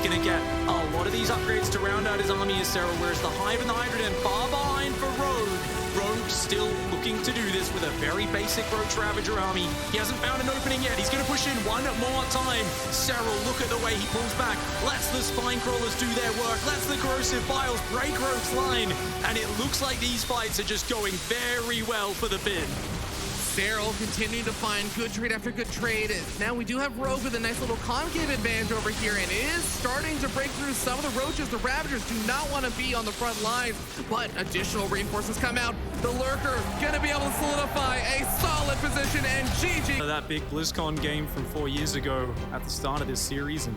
going to get a lot of these upgrades to round out his army as Serral, whereas the Hive and the Hydrogen far behind for Rogue. Rogue still looking to do this with a very basic Roach Ravager army. He hasn't found an opening yet. He's going to push in one more time. Serral, look at the way he pulls back. Lets the Spine Crawlers do their work. Lets the Corrosive Vials break Rogue's line. And it looks like these fights are just going very well for the bin. Serral continuing to find good trade after good trade. Now we do have Rogue with a nice little concave advantage over here, and is starting to break through some of the Roaches. The Ravagers do not want to be on the front lines, but additional reinforcements come out. The Lurker gonna be able to solidify a solid position, and GG. That big BlizzCon game from 4 years ago at the start of this series, and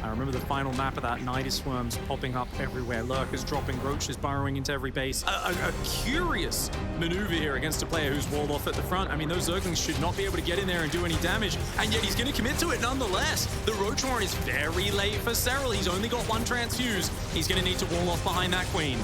I remember the final map of that, Nidus Swarms popping up everywhere, Lurkers dropping, Roaches burrowing into every base. A curious maneuver here against a player who's walled off at the front. I mean, those Zerglings should not be able to get in there and do any damage, and yet he's going to commit to it nonetheless. The Roach Warren is very late for Serral. He's only got one transfuse. He's going to need to wall off behind that Queen.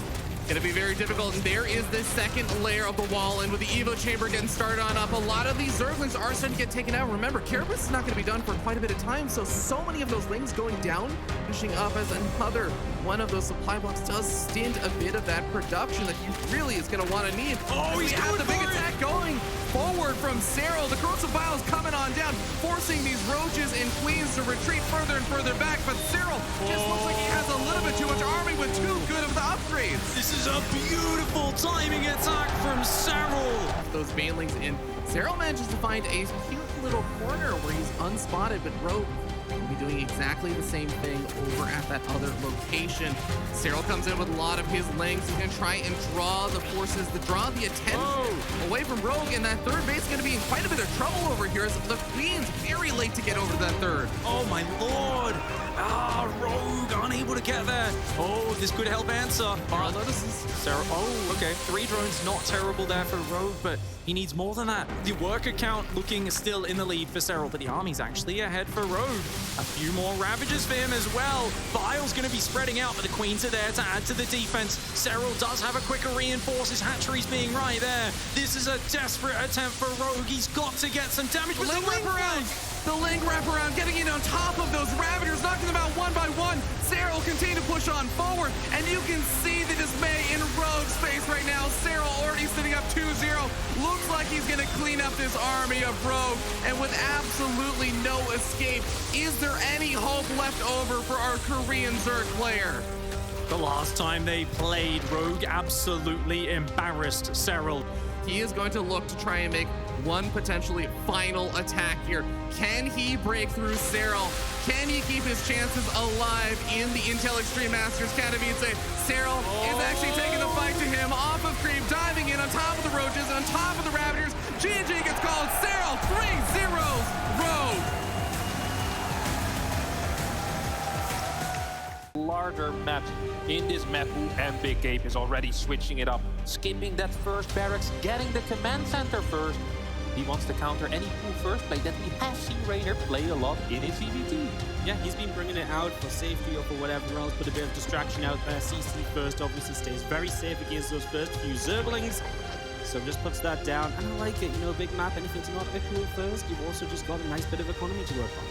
Gonna be very difficult, and there is the second layer of the wall, and with the Evo Chamber getting started on up, a lot of these Zerglings are starting to get taken out. Remember, Carapace is not gonna be done for quite a bit of time, so many of those wings going down, finishing up as another one of those supply blocks does stint a bit of that production that he really is gonna wanna need. Oh, he's got the big attack going forward from Serral. The Corrosive Vials coming on down, forcing these Roaches and Queens to retreat further and further back, but Serral just looks like he has a little bit too much army with too good of the upgrades. This is a beautiful timing attack from Serral. Those Banelings in. Serral manages to find a cute little corner where he's unspotted, but Rogue will be doing exactly the same thing over at that other location. Serral comes in with a lot of his lengths. He's going to try and draw the forces, draw the attention away from Rogue, and that third base is going to be in quite a bit of trouble over here as the Queen's very late to get over to that third. Oh my lord! Rogue unable to get there. Oh, this could help answer. Notices. Serral, oh, okay. 3 drones, not terrible there for Rogue, but he needs more than that. The worker count looking still in the lead for Serral, but the army's actually ahead for Rogue. A few more Ravagers for him as well. Vial's going to be spreading out, but the Queens are there to add to the defense. Serral does have a quicker reinforce. His hatcheries being right there. This is a desperate attempt for Rogue. He's got to get some damage with the Link Wrap. The Link Wraparound getting in on top of those Ravagers, knocking them out one by one. Serral continue to push on forward, and you can see the dismay in Rogue's face right now. Serral already sitting up 2-0. Looks like he's going to clean up this army of Rogue, and with absolutely no escape. Is there any hope left over for our Korean Zerg player? The last time they played, Rogue absolutely embarrassed Serral. He is going to look to try and make one potentially final attack here. Can he break through Serral? Can he keep his chances alive in the Intel Extreme Masters Katowice? Serral is actually taking the fight to him off of creep, diving in on top of the Roaches, on top of the Ravagers. GG gets called. Serral 3-0 Rogue. Larger maps in this map, and Big Gabe is already switching it up, skipping that first barracks, getting the command center first. He wants to counter any pool first play that we have seen Reynor play a lot in his CVT. Yeah, he's been bringing it out for safety or for whatever else, put a bit of distraction out there. CC first obviously stays very safe against those first few Zerglings, so just puts that down. And I like it, you know, big map, and if it's not a cool first, you've also just got a nice bit of economy to work on.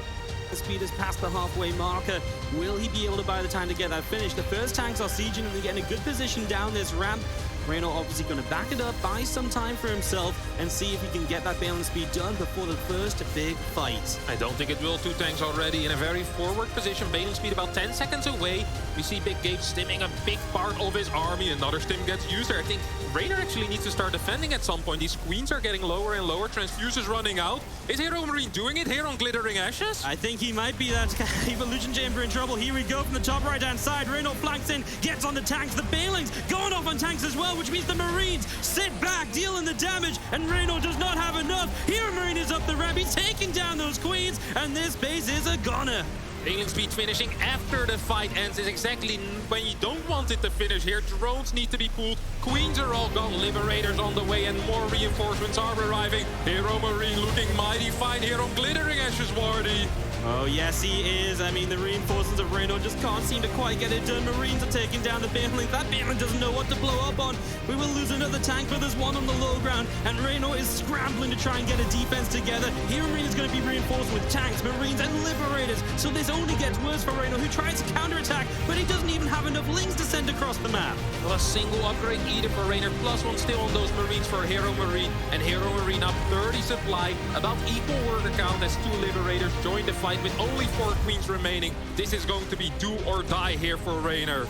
The speed has passed the halfway marker. Will he be able to buy the time to get that finish? The first tanks are sieging and they're getting a good position down this ramp. Reynor obviously going to back it up, buy some time for himself, and see if he can get that balance speed done before the first big fight. I don't think it will. 2 tanks already in a very forward position. Balance speed about 10 seconds away. We see Big Gabe stimming a big part of his army. Another stim gets used there. I think Reynor actually needs to start defending at some point. These Queens are getting lower and lower. Transfuses running out. Is Heromarine doing it here on Glittering Ashes? I think he might be that Evolution Chamber in trouble. Here we go from the top right-hand side. Reynor flanks in, gets on the tanks. The Banelings going off on tanks as well, which means the Marines sit back, dealing the damage, and Reynor does not have enough. Heromarine is up the ramp. He's taking down those Queens, and this base is a goner. Balance speed finishing after the fight ends is exactly when you don't want it to finish here. Drones need to be pulled. Queens are all gone. Liberators on the way, and more reinforcements are arriving. Heromarine looking mighty fine here on Glittering Ashes, Wardy. Oh, yes, he is. I mean, the reinforcements of Reynor just can't seem to quite get it done. Marines are taking down the Baneling. That Baneling doesn't know what to blow up on. We will lose another tank, but there's one on the low ground, and Reynor is scrambling to try and get a defense together. Heromarine is going to be reinforced with tanks, Marines, and Liberators. So this only gets worse for Reynor, who tries to counterattack, but he doesn't even have enough links to send across the map. Well, a single upgrade needed for Reynor, plus one still on those Marines for Heromarine, and Heromarine up 30 supply, about equal worker count as 2 Liberators join the fight with only 4 Queens remaining. This is going to be do or die here for Reynor.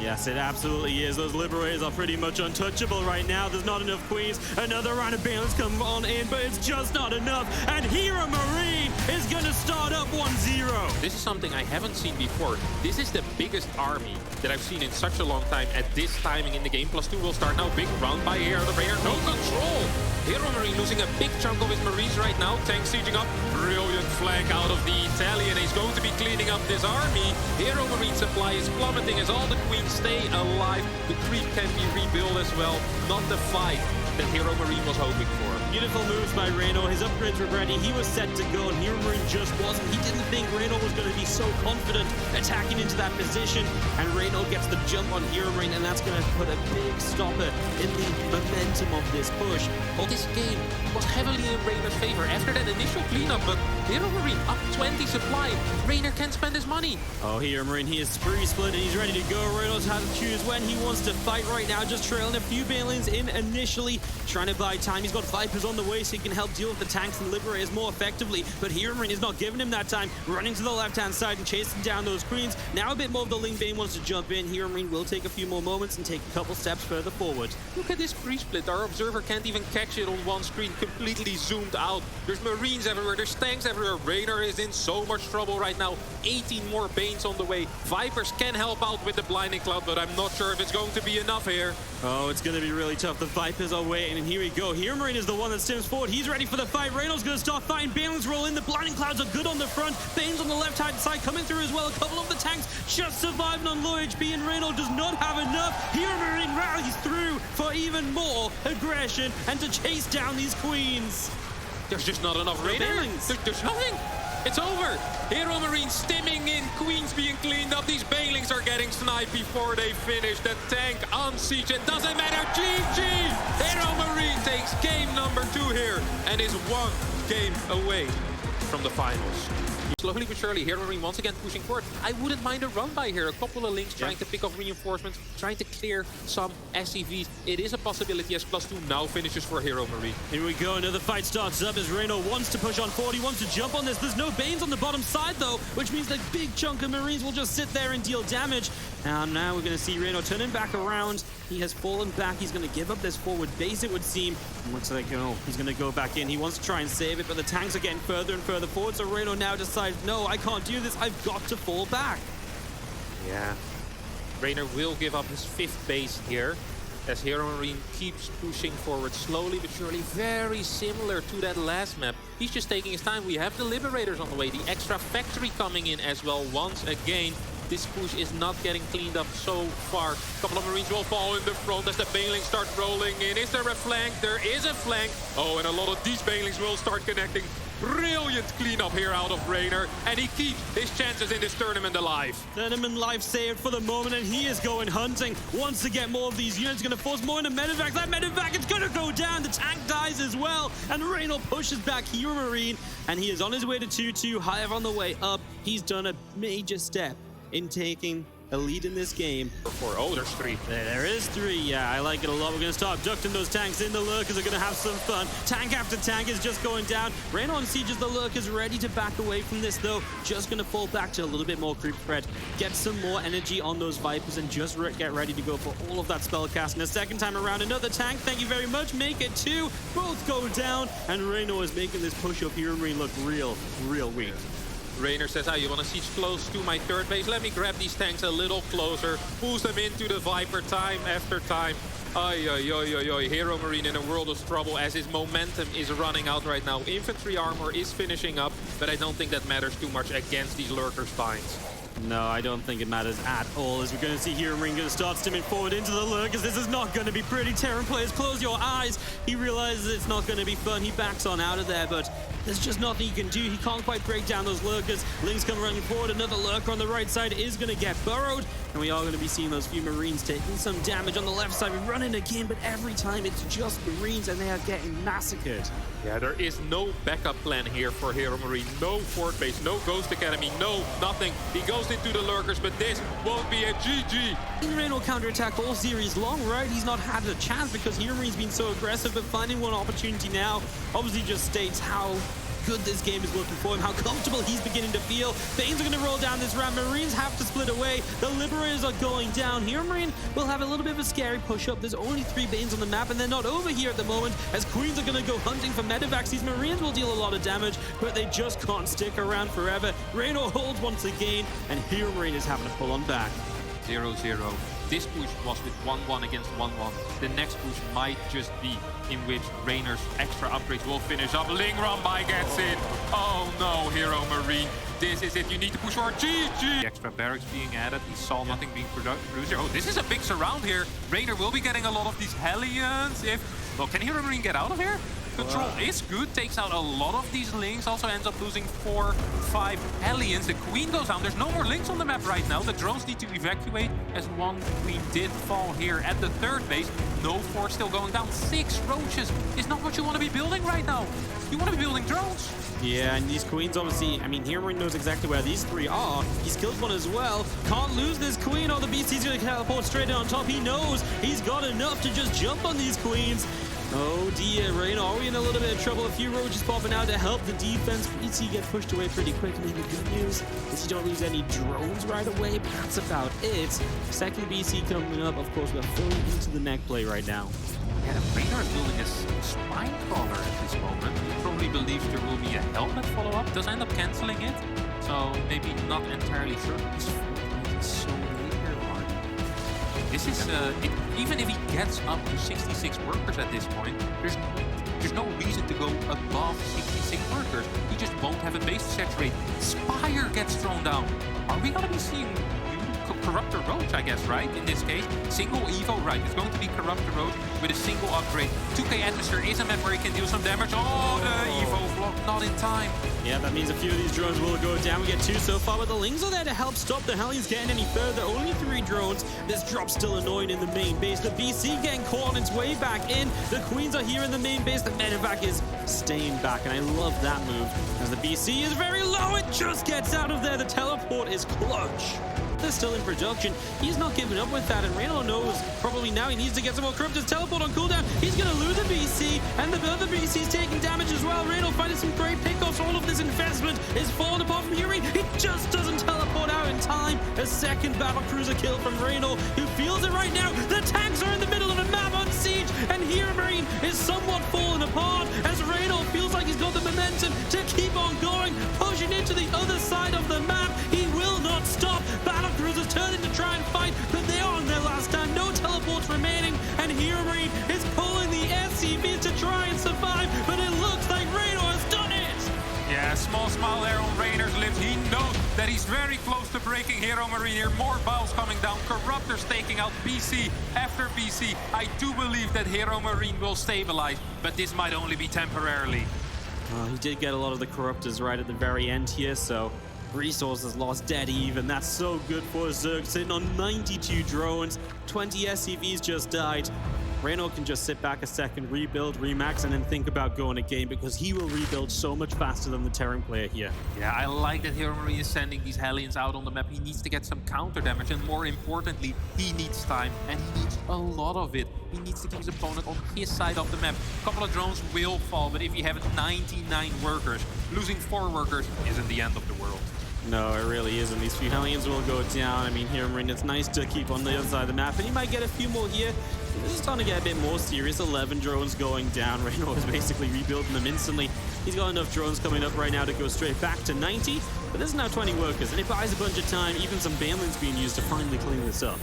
Yes, it absolutely is. Those Liberators are pretty much untouchable right now. There's not enough Queens. Another round of balance come on in, but it's just not enough. And Heromarine is going to start up 1-0. This is something I haven't seen before. This is the biggest army that I've seen in such a long time at this timing in the game. +2 will start now. Big round by Reynor. No control. Heromarine losing a big chunk of his Marines right now. Tank sieging up. Brilliant flank out of the Italian. He's going to be cleaning up this army. Heromarine supply is plummeting as all the Queens stay alive. The creep can be rebuilt as well. Not the fight that Heromarine was hoping for. Beautiful moves by Reynor. His upgrades were ready. He was set to go, and Heromarine just wasn't. He didn't think Reynor was going to be so confident attacking into that position, and Reynor gets the jump on Heromarine, and that's going to put a big stopper in the momentum of this push. Well, this game was heavily in Reynor's favor after that initial cleanup, but Heromarine up 20 supply. Reynor can't spend his money. Oh, Heromarine, he is spree split, and he's ready to go. Reynor has to choose when he wants to fight right now, just trailing a few Banelings in initially, trying to buy time. He's got Vipers on the way, so he can help deal with the tanks and Liberators more effectively, but Heromarine is not giving him that time, running to the left-hand side and chasing down those Queens. Now a bit more of the Ling Bane wants to jump in. Heromarine will take a few more moments and take a couple steps further forward. Look at this pre-split. Our observer can't even catch it on one screen, completely zoomed out. There's Marines everywhere, there's tanks everywhere. Reynor is in so much trouble right now. 18 more Banes on the way. Vipers can help out with the blinding cloud, but I'm not sure if it's going to be enough here. Oh, it's going to be really tough. The Vipers are waiting, and here we go. Heromarine is the one that stems forward. He's ready for the fight. Reynor's going to start fighting. Banelings roll in. The blinding clouds are good on the front. Bane's on the left-hand side coming through as well. A couple of the tanks just surviving on low HP, and Reynor does not have enough. Heromarine rallies through for even more aggression and to chase down these Queens. There's just not enough Reynor. There's nothing. It's over. Heromarine stimming in. Queens being cleaned up. These Banelings are getting sniped before they finish. The tank on siege. It doesn't matter. GG. Heromarine takes game number 2 here and is 1 game away from the finals. Slowly but surely, Heromarine once again pushing forward. I wouldn't mind a run by here. A couple of links trying to pick up reinforcements, trying to clear some SCVs. It is a possibility as +2 now finishes for Heromarine. Here we go. Another fight starts up as Reynor wants to push on forward. He wants to jump on this. There's no Banes on the bottom side, though, which means that big chunk of Marines will just sit there and deal damage. And now we're going to see Reynor turning back around. He has fallen back. He's going to give up this forward base, it would seem. Looks like, oh, he's going to go back in. He wants to try and save it, but the tanks are getting further and further forward. So Reynor now decides, no, I can't do this. I've got to fall back. Yeah. Reynor will give up his 5th base here as Heromarine keeps pushing forward slowly but surely. Very similar to that last map. He's just taking his time. We have the Liberators on the way. The extra factory coming in as well once again. This push is not getting cleaned up so far. A couple of Marines will fall in the front as the Banelings start rolling in. Is there a flank? There is a flank. Oh, and a lot of these Banelings will start connecting. Brilliant cleanup here out of Reynor, and he keeps his chances in this tournament alive. Tournament life saved for the moment, and he is going hunting. Wants to get more of these units, going to force more into medevac. That medevac is going to go down. The tank dies as well, and Reynor pushes back Heromarine, and he is on his way to 2-2. However, on the way up, he's done a major step in taking a lead in this game. Oh, there's 3. There is 3. Yeah, I like it a lot. We're going to start abducting those tanks in. The lurkers are going to have some fun. Tank after tank is just going down. Reynor on siege as the lurkers ready to back away from this, though. Just going to fall back to a little bit more creep threat. Get some more energy on those Vipers and just get ready to go for all of that spell cast. And a second time around, another tank. Thank you very much. Make it 2. Both go down. And Reynor is making this push up here and look real weak. Reynor says, you want to siege close to my 3rd base? Let me grab these tanks a little closer. Pulls them into the Viper time after time. Heromarine in a world of trouble as his momentum is running out right now. Infantry armor is finishing up, but I don't think that matters too much against these lurker spines. No, I don't think it matters at all, as we're going to see Heromarine going to start stimming forward into the lurkers. This is not going to be pretty. Terran players, close your eyes. He realizes it's not going to be fun. He backs on out of there, but there's just nothing he can do. He can't quite break down those lurkers. Lings come running forward. Another lurker on the right side is going to get burrowed. And we are going to be seeing those few Marines taking some damage on the left side. We run in again, but every time it's just Marines and they are getting massacred. Yeah, there is no backup plan here for Heromarine. No fort base, no Ghost Academy, no nothing. He goes into the lurkers, but this won't be a GG. Reynor counterattack all series long, right? He's not had a chance because Heromarine been so aggressive, but finding one opportunity now obviously just states how good this game is looking for him, how comfortable he's beginning to feel. Banes are going to roll down this ramp. Marines have to split away. The Liberators are going down. Heromarine will have a little bit of a scary push-up. There's only 3 Banes on the map, and they're not over here at the moment, as Queens are going to go hunting for medevacs. These Marines will deal a lot of damage, but they just can't stick around forever. Reynor holds once again, and Heromarine is having to pull on back. 0-0. This push was with 1-1 against 1-1. The next push might just be in which Reynor's extra upgrades will finish up. Ling run by gets in. Oh no, Heromarine. This is it. You need to push for GG. The extra barracks being added. He saw nothing being produced here. Oh, this is a big surround here. Reynor will be getting a lot of these Hellions. Well, can Heromarine get out of here? Control is good, takes out a lot of these Lings, also ends up losing 4-5 Hellions. The Queen goes down. There's no more Lings on the map right now. The drones need to evacuate, as one Queen did fall here at the 3rd base. No fort still going down. 6 roaches is not what you want to be building right now. You want to be building drones. Yeah, and these Queens obviously, I mean, Heromarine knows exactly where these 3 are. He's killed one as well. Can't lose this Queen, or the BC's going to teleport straight on top. He knows he's got enough to just jump on these Queens. Oh dear, Reynor, are we in a little bit of trouble? A few roaches popping out to help the defense. BC get pushed away pretty quickly. The good news is you don't lose any drones right away, but that's about it. Second BC coming up. Of course, we're fully into the neck play right now. Yeah, Reynor is building a spine crawler at this moment. He probably believes there will be a helmet follow-up. Does end up canceling it, so maybe not entirely sure. This is so weird, Mark. This is, even if he gets up to 66 workers at this point, there's no reason to go above 66 workers. He just won't have a base to saturate. Spire gets thrown down. Are we gonna be seeing Corruptor Roach, I guess, right? In this case, single Evo, right? It's going to be Corruptor Roach with a single upgrade. 2k Atmosphere is a map where he can deal some damage. Oh, the Evo block not in time. Yeah, that means a few of these drones will go down. We get 2 so far, but the Lings are there to help stop the Hellions getting any further. Only 3 drones. This drop's still annoying in the main base. The BC getting caught on its way back in. The Queens are here in the main base. The medevac is staying back, and I love that move. As the BC is very low, it just gets out of there. The teleport is clutch. They're still in production. He's not giving up with that, and Reynor knows probably now he needs to get some more Corruptors. Teleport on cooldown. He's going to lose a BC, and the other BC's taking damage as well. Reynor finding some great pickoffs. All of this investment is falling apart from Heromarine. He just doesn't teleport out in time. A second battlecruiser kill from Reynor, who feels it right now. The tanks are in the middle of the map on siege, and Heromarine is somewhat falling apart as Reynor feels like he's got the momentum to keep on going, pushing into the other side of the map. He will not stop. Battlecruisers turning to try and fight, but they are on their last time. No teleports remaining, and Heromarine is pulling the SCVs to try and survive, but it looks like Reynor has done it! Yeah, small smile there on Reynor's lips. He knows that he's very close to breaking Heromarine here. More Biles coming down. Corruptors taking out BC after BC. I do believe that Heromarine will stabilize, but this might only be temporarily. He did get a lot of the Corruptors right at the very end here, so resources lost dead even. That's so good for Zerg, sitting on 92 drones. 20 SCVs just died. Reynor can just sit back a second, rebuild, remax, and then think about going a game, because he will rebuild so much faster than the Terran player here. Yeah, I like that Heromarine is sending these Hellions out on the map. He needs to get some counter damage, and more importantly, he needs time, and he needs a lot of it. He needs to keep his opponent on his side of the map. A couple of drones will fall, but if you have 99 workers, losing 4 workers isn't the end of the world. No, it really isn't. These few Hellions will go down. I mean, Heromarine, it's nice to keep on the other side of the map, and he might get a few more here. This is starting to get a bit more serious. 11 drones going down. Reynor is basically rebuilding them instantly. He's got enough drones coming up right now to go straight back to 90, but there's now 20 workers, and it buys a bunch of time. Even some Banelings being used to finally clean this up.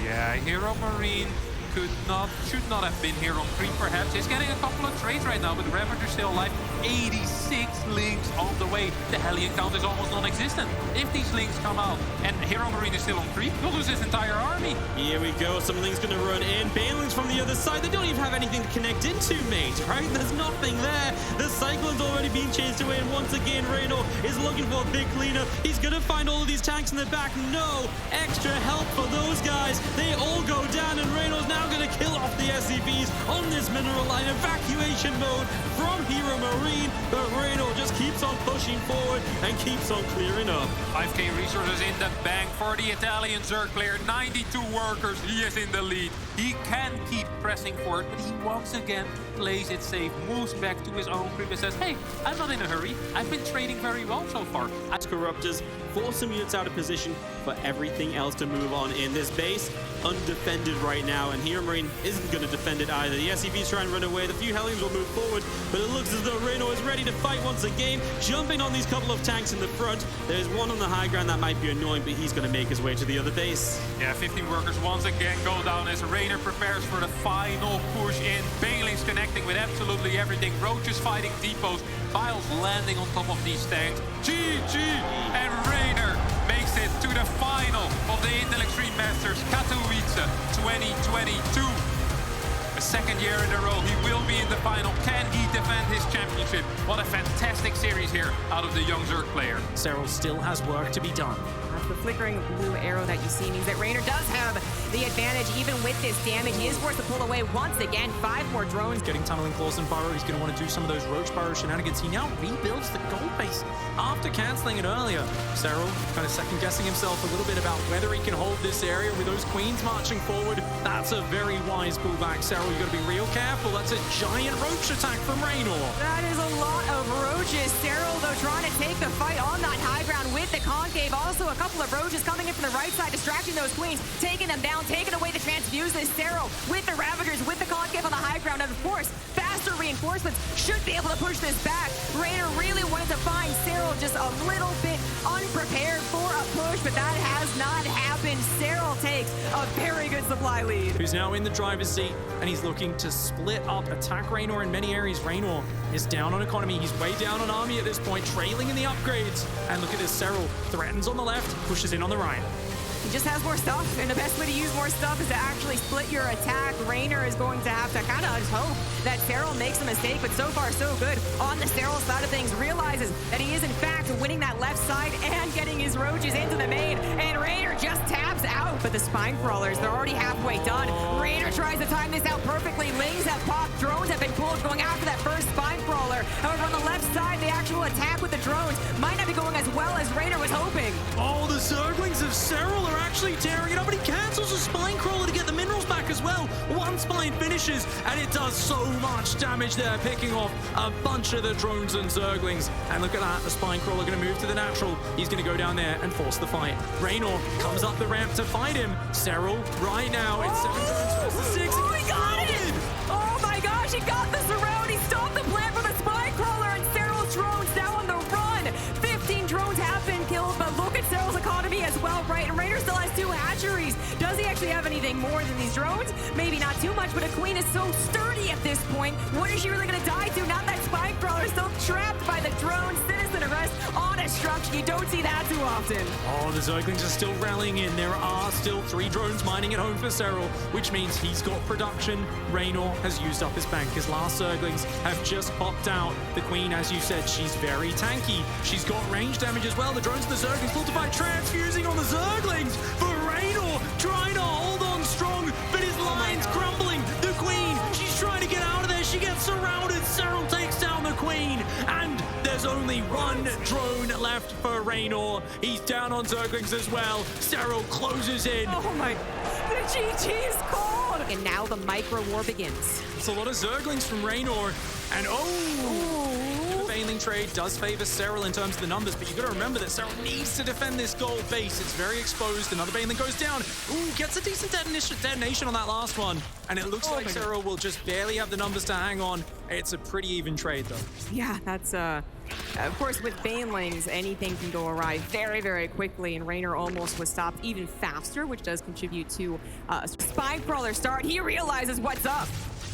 Yeah, Heromarine should not have been here on creep perhaps. He's getting a couple of trades right now, but Ravager still alive. 86 links on the way. The Hellion count is almost non-existent. If these links come out and Heromarine is still on creep, he'll lose his entire army. Here we go. Some links gonna run in. Banelings from the other side. They don't even have anything to connect into, mate, right? There's nothing there. The Cyclone's already being chased away, and once again, Reynor is looking for a big cleanup. He's gonna find all of these tanks in the back. No extra help for those guys. They all go down, and Reynor's now gonna kill off the SCVs on this mineral line. Evacuation mode from Heromarine, but Reynor just keeps on pushing forward and keeps on clearing up. 5k resources in the bank for the Italian Zerg player. 92 workers, he is in the lead. He can keep pressing forward, but he once again plays it safe, moves back to his own creep and says, hey, I'm not in a hurry. I've been trading very well so far. As Corruptors force some units out of position for everything else to move on in this base. Undefended right now, and Heromarine isn't going to defend it either. The SCVs try and run away. The few Hellions will move forward, but it looks as though Reynor is ready to fight once again, jumping on these couple of tanks in the front. There's one on the high ground that might be annoying, but he's going to make his way to the other base. Yeah, 15 workers once again go down as Reynor prepares for the final push in. Banelings connecting with absolutely everything. Roaches fighting depots. Files landing on top of these tanks. GG! And Reynor makes it to the final of the Intel Extreme Masters Katowice 2022. A second year in a row, he will be in the final. Can he defend his championship? What a fantastic series here out of the young Zerg player. Serral still has work to be done. The flickering blue arrow that you see means that Reynor does have the advantage even with this damage. He is forced to pull away once again. 5 more drones. Getting tunneling claws and burrow, he's going to want to do some of those roach burrow shenanigans. He now rebuilds the gold base after canceling it earlier. Serral kind of second-guessing himself a little bit about whether he can hold this area with those queens marching forward. That's a very wise pullback, Serral. You've got to be real careful. That's a giant roach attack from Reynor. That is a lot of roaches. Serral, though, trying to take the fight on that high ground with the concave. Also, a couple of roaches coming in from the right side, distracting those queens, taking them down, taking away the transfuses. Serral with the Ravagers, with the concave on the high ground, and of course, faster reinforcements should be able to push this back. Reynor really wanted to find Serral just a little bit unprepared for a push, but that has not happened. Serral takes a very good supply lead. Who's now in the driver's seat, and he's looking to split up, attack Reynor in many areas. Reynor is down on economy. He's way down on army at this point, trailing in the upgrades. And look at this, Serral threatens on the left, pushes in on the right. He just has more stuff, and the best way to use more stuff is to actually split your attack. Reynor is going to have to kind of hope that Serral makes a mistake, but so far so good on the Serral side of things. Realizes that he is in fact winning that left side and getting his roaches into the main, and Reynor just taps out. But the spine crawlers, they're already halfway done. Reynor tries to time this out perfectly. Lings have popped, drones have been pulled, going after that first spine crawler. However, on the left side, the actual attack with the drones might not be going as well as Reynor was hoping. Oh, the Zerglings of Serral are actually tearing it up, but he cancels a spine crawler to get the minerals back as well. One spine finishes, and it does so much damage there, picking off a bunch of the drones and Zerglings. And look at that, the spine crawler going to move to the natural. He's going to go down there and force the fight. Reynor comes up the ramp to fight him. Serral right now, it's 7 drones versus 6. Oh, he got it! Oh my gosh, he got the surround. He stopped the plant for the spine crawler, and Serral's drones now on the run. 15 drones have been killed, but look at Serral's economy as well, right? And Reynor still has 2 hatcheries. Does he actually have anything more than these drones? Maybe not too much, but a queen is so sturdy at this point. What is she really going to die to? Not that spine crawler, still trapped by the drones. Citizen arrest on destruction. You don't see that too often. Oh, the Zerglings are still rallying in. There are still 3 drones mining at home for Serral, which means he's got production. Reynor has used up his bank. His last Zerglings have just popped out. The queen, as you said, she's very tanky. She's got range damage as well. The drones and the Zerglings fortified, transfusing on the Zerglings. For Reynor, trying to hold on strong, but his line's crumbling. The queen, she's trying to get out of there. She gets surrounded. Serral takes down the queen, and there's only 1 drone left for Reynor. He's down on Zerglings as well. Serral closes in. Oh my, the GG is called. And now the micro war begins. It's a lot of Zerglings from Reynor, and oh, Baneling trade does favor Serral in terms of the numbers, but you got to remember that Serral needs to defend this gold base. It's very exposed. Another Baneling goes down. Ooh, gets a decent detonation on that last one. And it looks like Serral will just barely have the numbers to hang on. It's a pretty even trade, though. Yeah, that's of course, with Banelings, anything can go awry very, very quickly, and Reynor almost was stopped even faster, which does contribute to a Spine Crawler start. He realizes what's up.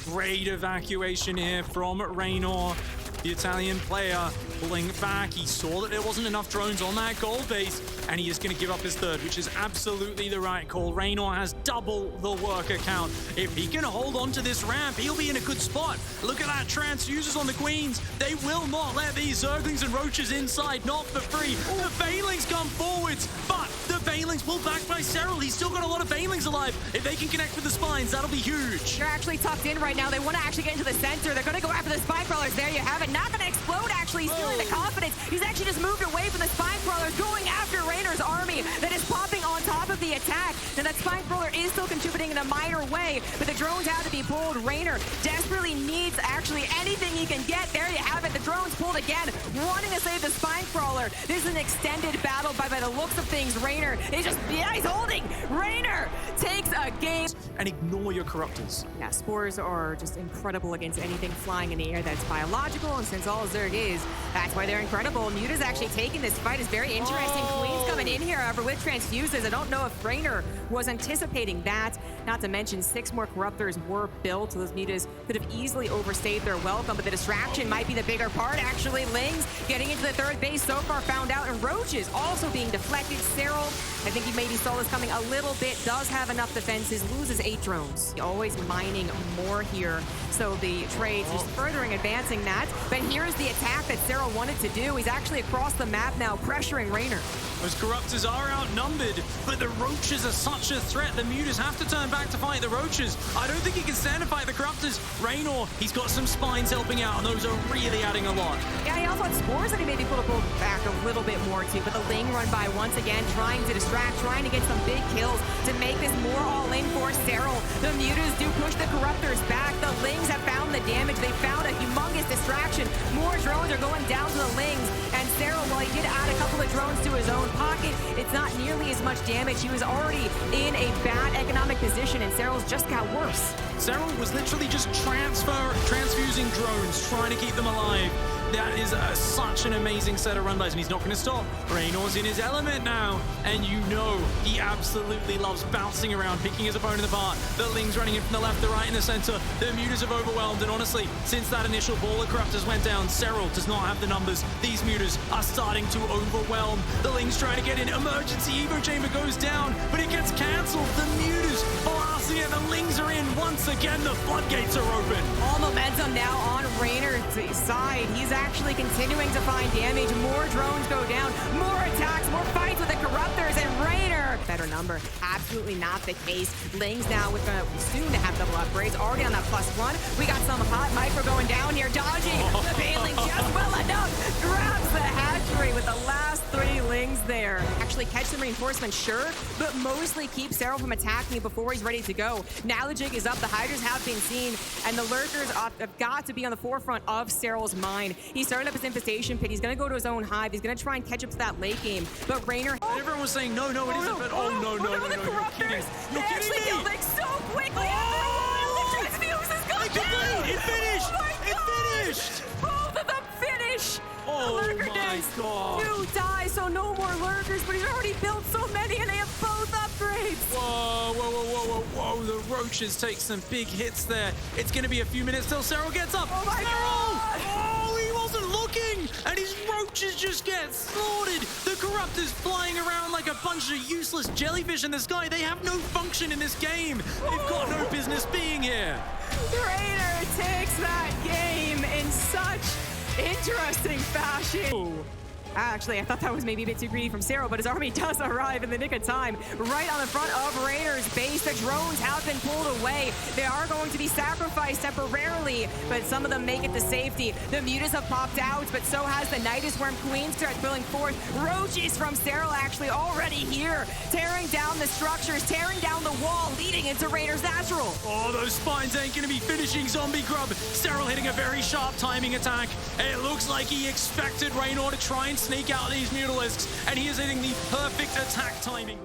Great evacuation here from Reynor. The Italian player pulling back. He saw that there wasn't enough drones on that gold base, and he is going to give up his third, which is absolutely the right call. Reynor has double the worker count. If he can hold on to this ramp, he'll be in a good spot. Look at that, transfuses on the queens. They will not let these Zerglings and Roaches inside, not for free. The Banelings come forwards, but the Banelings pulled back by Serral. He's still got a lot of Banelings alive. If they can connect with the spines, that'll be huge. They're actually tucked in right now. They want to actually get into the center. They're going to go after the Spine Crawlers. There you have it. Not going to explode, actually. He's feeling the confidence. He's actually just moved away from the Spine Crawlers, going after Reynor's army that is popping on top of the attack. Now, that Spine Crawler is still contributing in a minor way, but the drones have to be pulled. Reynor desperately needs actually anything he can get. There you have it. The drones pulled again, wanting to save the Spine Crawler. This is an extended battle by the looks of things. Reynor is just, yeah, he's holding. Reynor takes a game. And ignore your Corruptors. Yeah, Spores are just incredible against anything flying in the air that's biological, and since all Zerg is, that's why they're incredible. Muta's actually taking this fight. Is very interesting. Queen's coming in here, however, with transfuses. I don't know if Reynor was anticipating that. Not to mention 6 more Corruptors were built, so those Mutas could have easily overstayed their welcome, but the distraction might be the bigger part, actually. Lings getting into the third base so far found out, and Roaches also being deflected. Serral, I think he maybe saw this coming a little bit, does have enough defenses, loses 8 drones. Always mining more here, so the trades just furthering advancing that. But here's the attack that Serral wanted to do. He's actually across the map now, pressuring Reynor. Those Corruptors are outnumbered, but the Roaches are such a threat. The Mutas have to turn back to fight the Roaches. I don't think he can stand and fight the Corruptors. Reynor, he's got some spines helping out, and those are really adding a lot. Yeah, he also had Spores that he maybe could have pulled back a little bit more too, but the Ling run by once again, trying to distract, trying to get some big kills to make this more all-in for Serral. The Mutas do push the Corruptors back. The Lings have found the damage. They found a humongous distraction. More drones are going down to the Lings, and Serral, while he did add a couple of drones to his own pocket, it's not nearly as much damage. He was already in a bad economic position, and Serral's just got worse. Serral was literally just transfusing drones, trying to keep them alive. That is such an amazing set of run buys, and he's not going to stop. Reynor's in his element now, and you know he absolutely loves bouncing around, picking his opponent apart. The Ling's running in from the left, the right, and the center. The Mutas have overwhelmed, and honestly, since that initial ball of Corruptors went down, Serral does not have the numbers. These Mutas are starting to overwhelm. The Ling's trying to get in. Emergency Evo Chamber goes down, but it gets cancelled. The Mutas blasting it. The Lings are in. Once again, the floodgates are open. All momentum now on Reynor's side. He's actually continuing to find damage. More drones go down, more attacks, more fights with the Corruptors, and Reynor. Better number. Absolutely not the case. Lings now with soon to have double upgrades. Already on that +1. We got some hot micro going down here, dodging. The Baneling just well enough. Grabs the hatchery with the last 3 Lings there. Actually catch some reinforcements, sure, but mostly keep Serral from attacking before he's ready to go. Now the jig is up. The Hydras have been seen, and the Lurkers have got to be on the forefront of Serral's mind. He's starting up his infestation pit. He's going to go to his own hive. He's going to try and catch up to that late game. But Reynor... Everyone was saying, no, it isn't. But no, the Corruptors! They actually killed it so quickly. The transfuse is going down. It finished! Oh my It God. finished! Both of them finish. Oh the Lurker my dance. God. 2 die, so no more Lurkers, but he's already built so many, and they have both upgrades. Whoa. The Roaches take some big hits there. It's going to be a few minutes till Serral gets up. Oh my God. Oh, he wasn't looking, and his Roaches just get slaughtered. The Corruptors flying around like a bunch of useless jellyfish in the sky. They have no function in this game. They've got no business being here. Reynor takes that game in such interesting fashion. Actually, I thought that was maybe a bit too greedy from Serral, but his army does arrive in the nick of time. Right on the front of Reynor's base. The drones have been pulled away. They are going to be sacrificed temporarily, but some of them make it to safety. The mutas have popped out, but so has the Nidus Worm. Queen starts filling forth. Roaches from Serral actually already here, tearing down the structures, tearing down the wall, leading into Reynor's natural. Oh, those spines ain't gonna be finishing Zombie Grub. Serral hitting a very sharp timing attack. It looks like he expected Reynor to try and sneak out these Mutalisks, and he is hitting the perfect attack timing.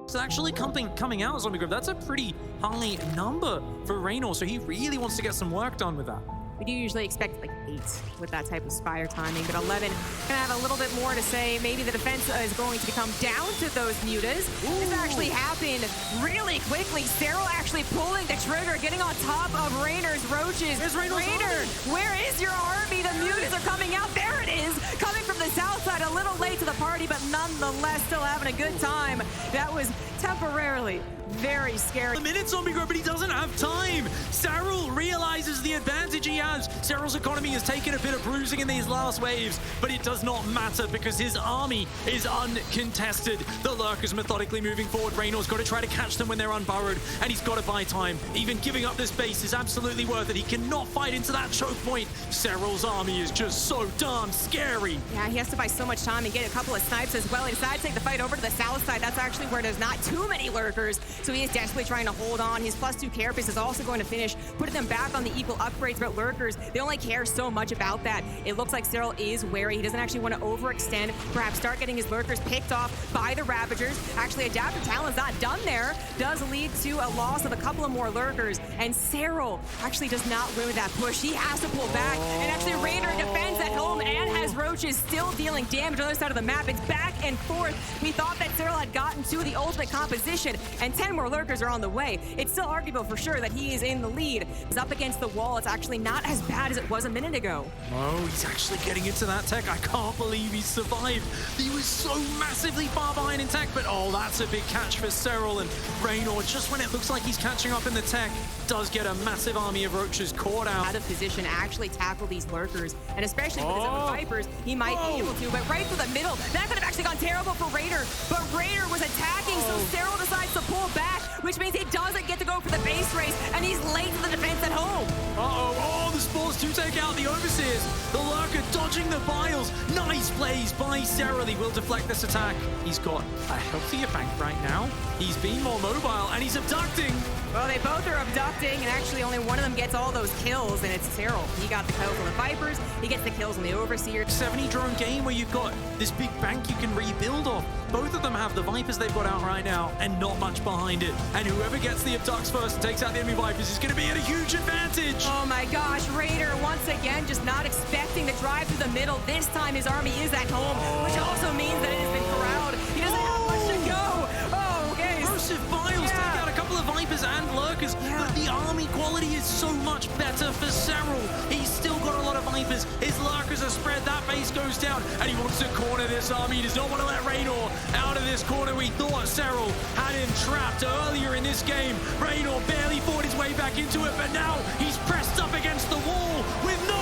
It's actually coming out, Zombie Grub. That's a pretty high number for Reynor, so he really wants to get some work done with that. We do usually expect like 8 with that type of Spire timing, but 11 gonna have a little bit more to say. Maybe the defense is going to come down to those mutas. Ooh. This actually happened really quickly. Serral actually pulling the trigger, getting on top of Reynor's roaches. Reynor, where is your army? The mutas are coming out. There it is, coming from the south side. A little late to the party, but nonetheless still having a good time. That was temporarily very scary. A minute, Zombie Grub, but he doesn't have time. Serral realizes the advantage he has. Serral's economy has taken a bit of bruising in these last waves, but it does not matter because his army is uncontested. The Lurkers methodically moving forward. Reynor's got to try to catch them when they're unburrowed, and he's got to buy time. Even giving up this base is absolutely worth it. He cannot fight into that choke point. Serral's army is just so darn scary. Yeah, he has to buy so much time and get a couple of snipes as well. He decides to take the fight over to the south side. That's actually where there's not too many Lurkers. So he is desperately trying to hold on. His +2 carapace is also going to finish, putting them back on the equal upgrades. But Lurkers, they only care so much about that. It looks like Serral is wary. He doesn't actually want to overextend, perhaps start getting his Lurkers picked off by the Ravagers. Actually, Adaptive Talon's not done there. Does lead to a loss of a couple of more Lurkers. And Serral actually does not win with that push. He has to pull back. And actually, Reynor defends at home and has roaches still dealing damage on the other side of the map. It's back and forth. We thought that Serral had gotten to the ultimate composition, and 10 more Lurkers are on the way. It's still arguable for sure that he is in the lead. He's up against the wall. It's actually not as bad as it was a minute ago. Oh, he's actually getting into that tech. I can't believe he survived. He was so massively far behind in tech, but oh, that's a big catch for Serral. And Reynor, just when it looks like he's catching up in the tech, does get a massive army of roaches caught out of position, actually tackle these Lurkers, and especially with his own Vipers, he might be able to, but right through the middle, that could have actually gone terrible for Reynor, but Reynor was attacking, so Serral decides to pull back, which means he doesn't get to go for the base race, and he's late to the defense at home. Oh, the Spores to take out the Overseers. The Lurker dodging the Vials. Nice plays by Serral. He will deflect this attack. He's got a healthier bank right now. He's been more mobile, and he's abducting. Well, they both are abducting, and actually only one of them gets all those kills, and it's Serral. He got the kills on the Vipers, he gets the kills on the Overseer. 70 drone game where you've got this big bank you can rebuild off. Both of them have the Vipers they've got out right now, and not much behind it. And whoever gets the abducts first and takes out the enemy Vipers is going to be at a huge advantage. Oh my gosh, Reynor once again just not expecting to drive through the middle. This time his army is at home, which also means that it has been corralled. He doesn't have much to go. Oh, okay. Explosive Vials take out a couple of Vipers and Lurkers, but the army quality is so much better for Serral. He's still got a lot of Vipers. His Lurkers are spread. That base goes down, and he wants to corner this army. He does not want to let Reynor out of this corner. We thought Serral had him trapped earlier in this game. Reynor barely fought his way back into it, but now he's pressed up against the wall with no